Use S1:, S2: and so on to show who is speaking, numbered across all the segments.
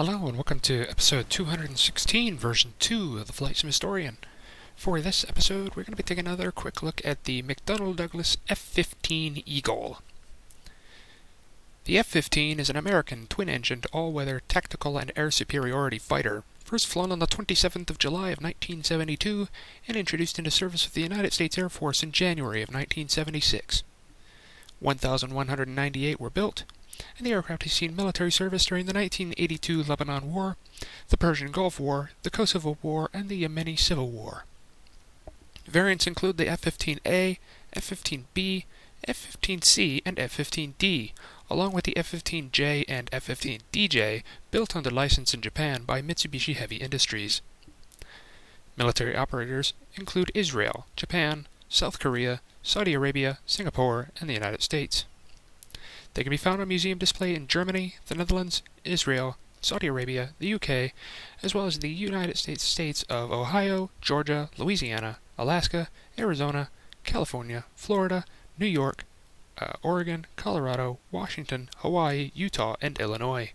S1: Hello and welcome to episode 216, version 2 of the Flight Sim Historian. For this episode, we're going to be taking another quick look at the McDonnell Douglas F-15 Eagle. The F-15 is an American twin-engined all-weather tactical and air superiority fighter, first flown on the 27th of July of 1972 and introduced into service with the United States Air Force in January of 1976. 1,198 were built, and the aircraft has seen military service during the 1982 Lebanon War, the Persian Gulf War, the Kosovo War, and the Yemeni Civil War. Variants include the F-15A, F-15B, F-15C, and F-15D, along with the F-15J and F-15DJ, built under license in Japan by Mitsubishi Heavy Industries. Military operators include Israel, Japan, South Korea, Saudi Arabia, Singapore, and the United States. They can be found on museum display in Germany, the Netherlands, Israel, Saudi Arabia, the UK, as well as the United States of Ohio, Georgia, Louisiana, Alaska, Arizona, California, Florida, New York, Oregon, Colorado, Washington, Hawaii, Utah, and Illinois.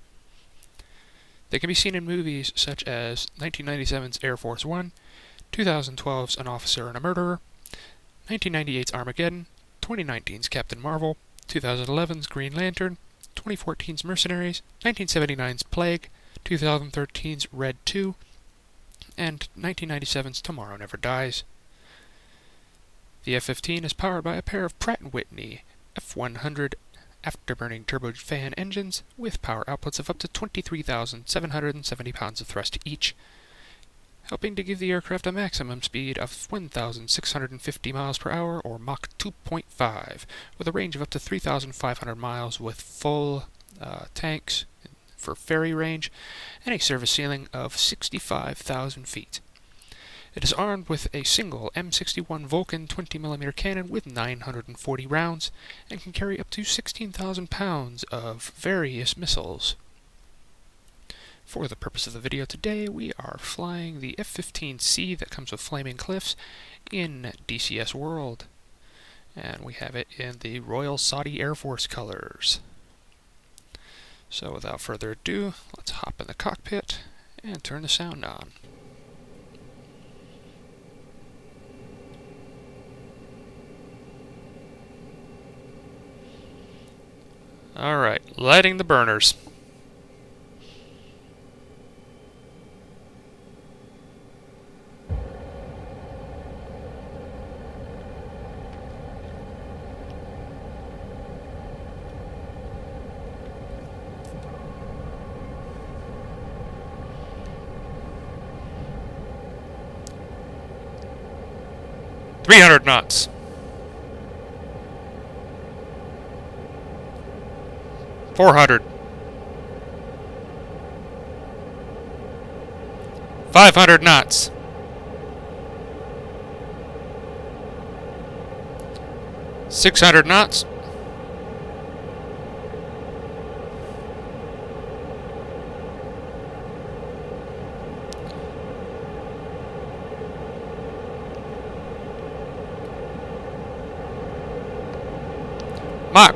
S1: They can be seen in movies such as 1997's Air Force One, 2012's An Officer and a Murderer, 1998's Armageddon, 2019's Captain Marvel, 2011's Green Lantern, 2014's Mercenaries, 1979's Plague, 2013's Red 2, and 1997's Tomorrow Never Dies. The F-15 is powered by a pair of Pratt & Whitney F-100 afterburning turbofan engines with power outputs of up to 23,770 pounds of thrust each, helping to give the aircraft a maximum speed of 1,650 miles per hour, or Mach 2.5, with a range of up to 3,500 miles with full tanks for ferry range, and a service ceiling of 65,000 feet. It is armed with a single M61 Vulcan 20mm cannon with 940 rounds, and can carry up to 16,000 pounds of various missiles. For the purpose of the video today, we are flying the F-15C that comes with Flaming Cliffs in DCS World. And we have it in the Royal Saudi Air Force colors. So without further ado, let's hop in the cockpit and turn the sound on. Alright, lighting the burners. .300 knots. 400. 500 knots. 600 knots.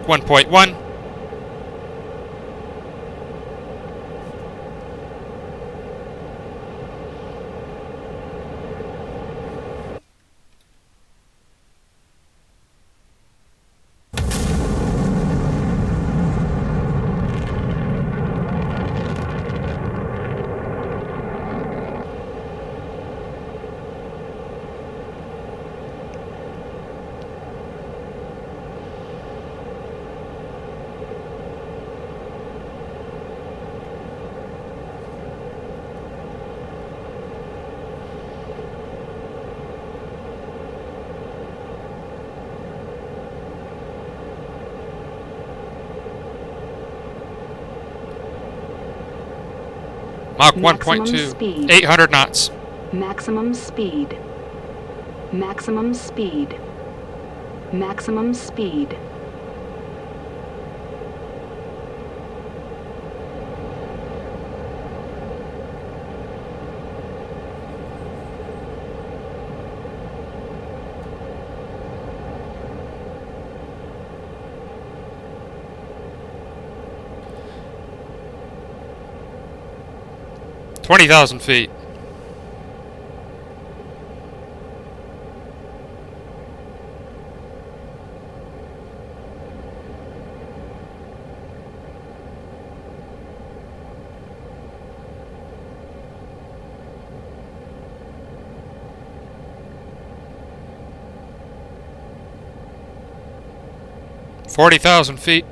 S1: 1.1. Mach 1.2, 800 knots.
S2: Maximum speed. Maximum speed. Maximum speed.
S1: 20,000 feet. $40,000 feet.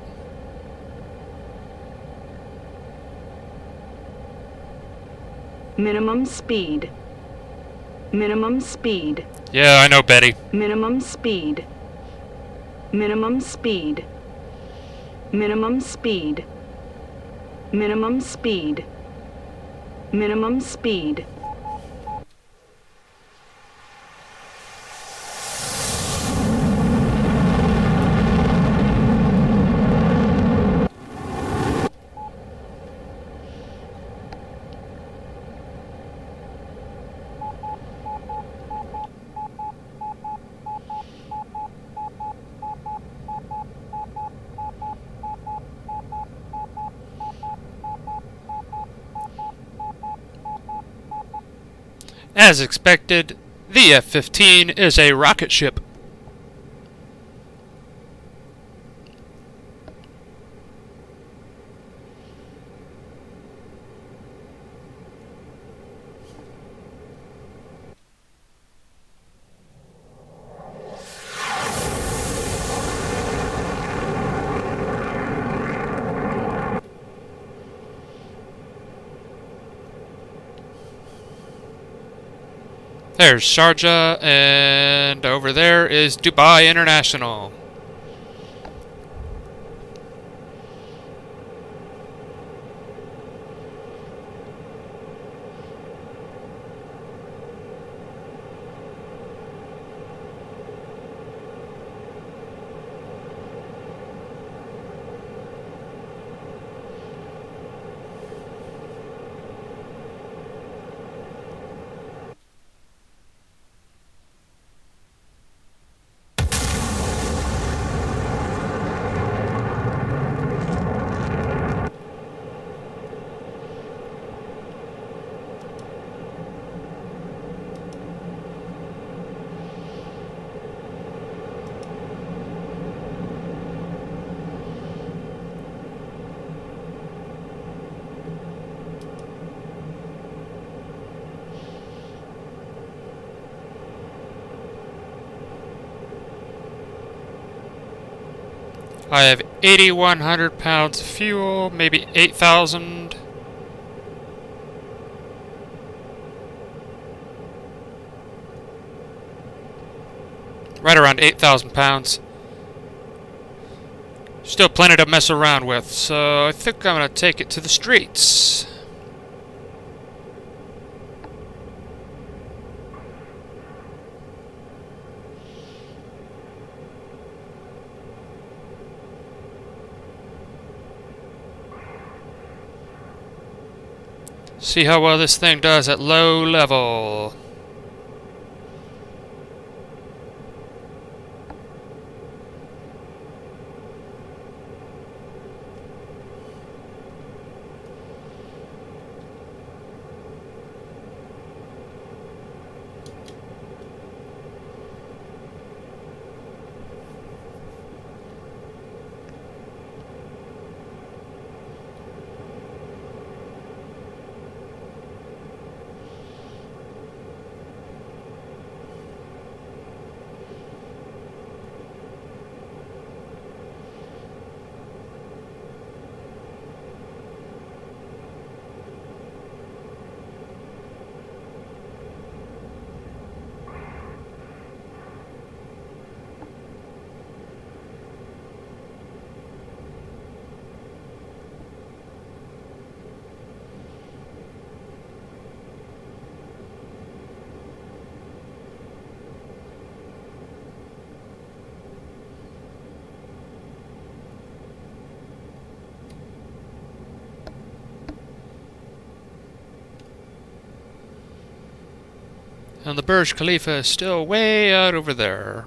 S2: Minimum speed. Minimum speed.
S1: Yeah, I know, Betty.
S2: Minimum speed. Minimum speed. Minimum speed. Minimum speed. Minimum speed.
S1: As expected, the F-15 is a rocket ship. There's Sharjah, and over there is Dubai International. I have 8,100 pounds of fuel, maybe 8,000. Right around 8,000 pounds. Still plenty to mess around with, so I think I'm going to take it to the streets. See how well this thing does at low level. And the Burj Khalifa is still way out over there.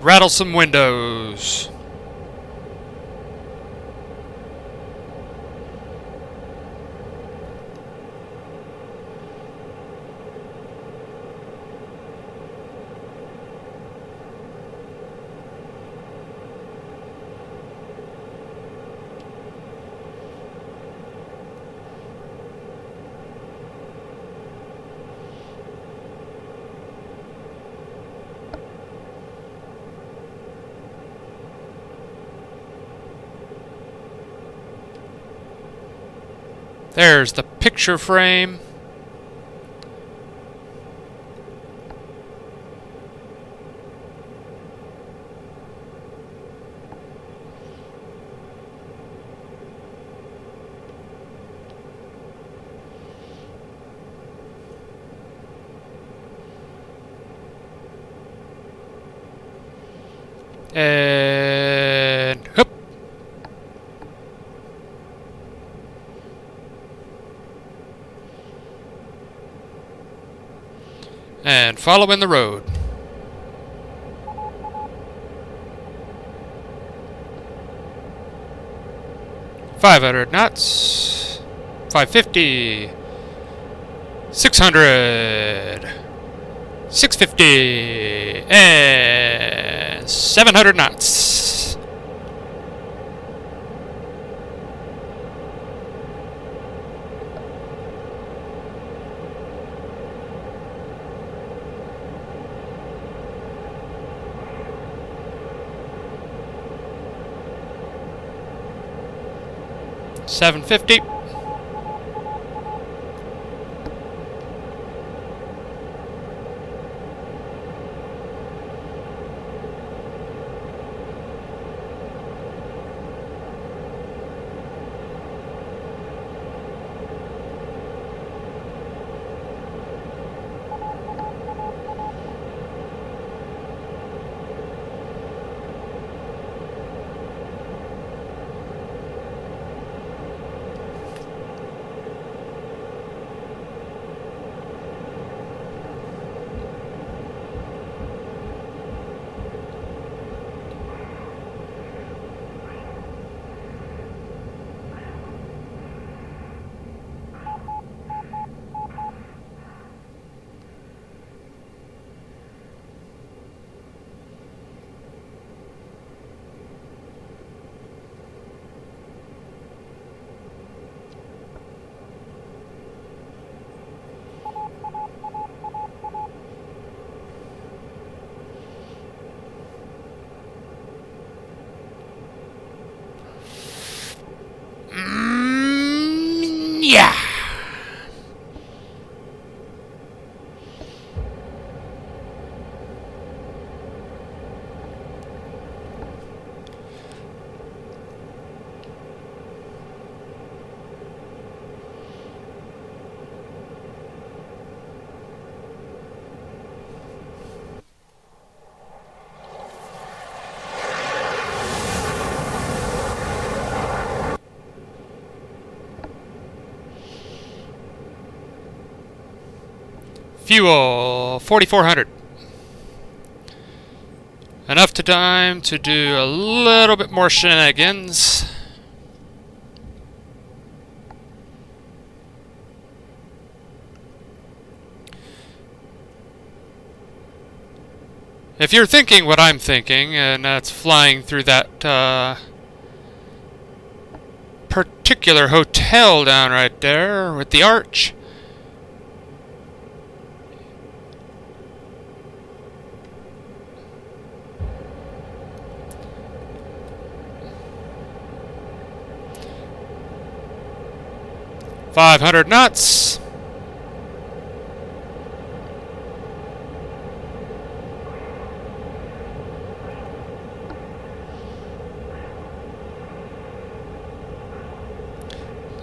S1: rattle some windows. There's the picture frame. And hoop. And following the road. .500 knots. 550. 600. 650. And 700 knots. $750. Yeah. Fuel, 4,400. Enough time to do a little bit more shenanigans. If you're thinking what I'm thinking, and that's flying through that particular hotel down right there with the arch. .500 knots.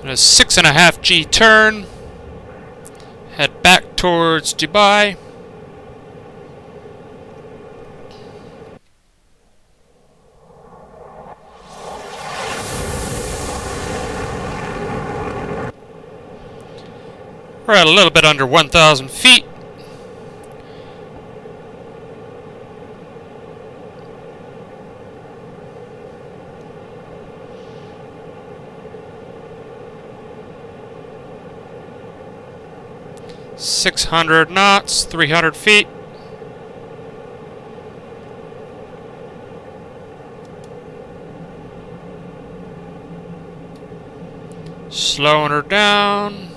S1: And a 6.5 G turn. Head back towards Dubai. We're at a little bit under 1,000 feet. 600 knots, 300 feet. Slowing her down.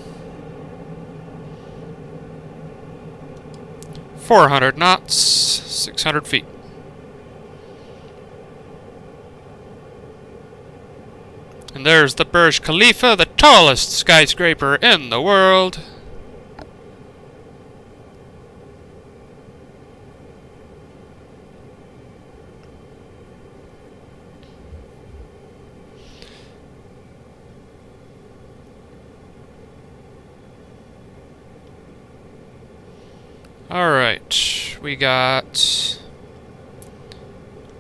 S1: 400 knots, 600 feet. And there's the Burj Khalifa, the tallest skyscraper in the world. Alright, we got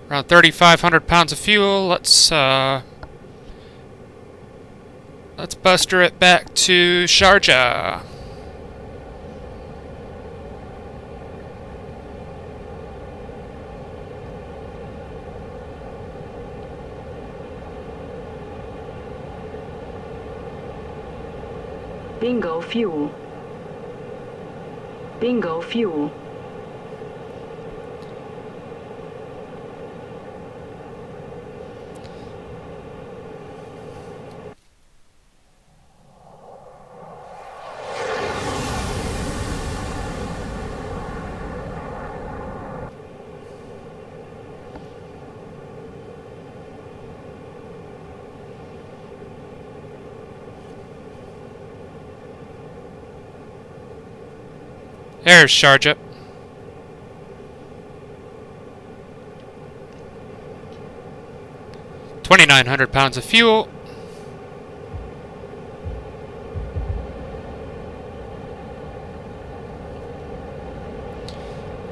S1: around 3,500 pounds of fuel. Let's buster it back to Sharjah.
S2: Bingo fuel. Bingo fuel.
S1: There's Sharjah. £2,900 of fuel.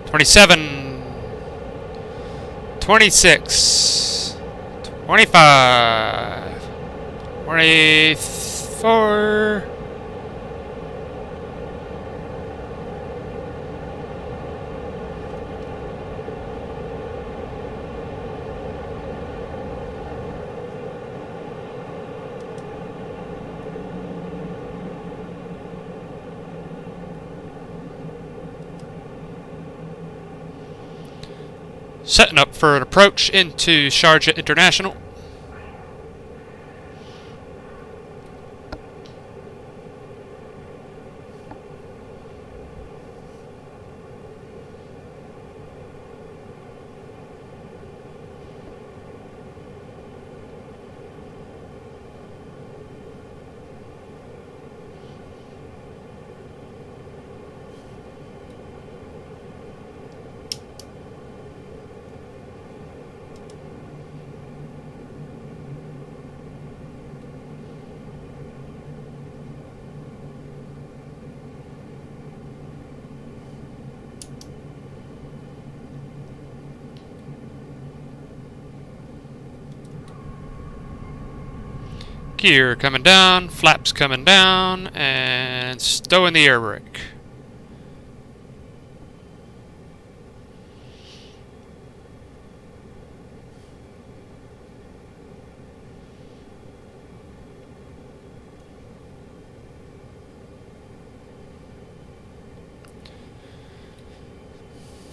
S1: $27, $26, $25, $24. Setting up for an approach into Sharjah International. Gear coming down, flaps coming down, and stowing the air brake.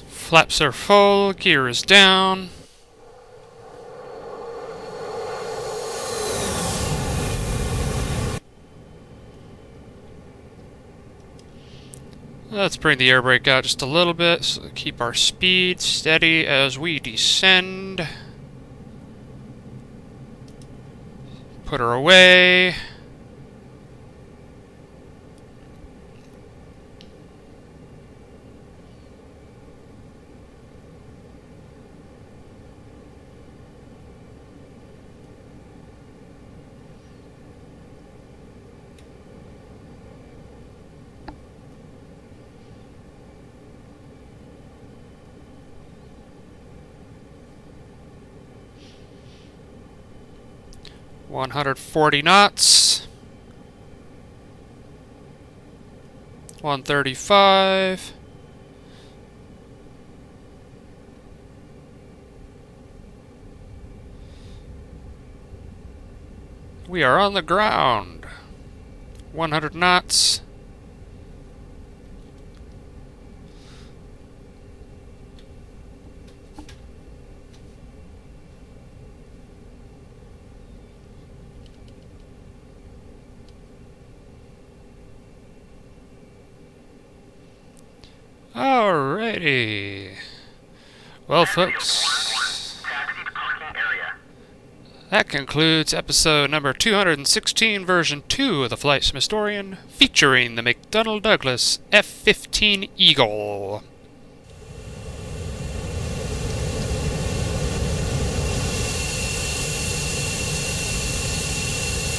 S1: Flaps are full, gear is down. Let's bring the air brake out just a little bit so keep our speed steady as we descend. Put her away. $140 knots. 135. We are on the ground. 100 knots. Alrighty. Well, folks, that concludes episode number 216, version 2 of the Flight Historian, featuring the McDonnell Douglas F-15 Eagle.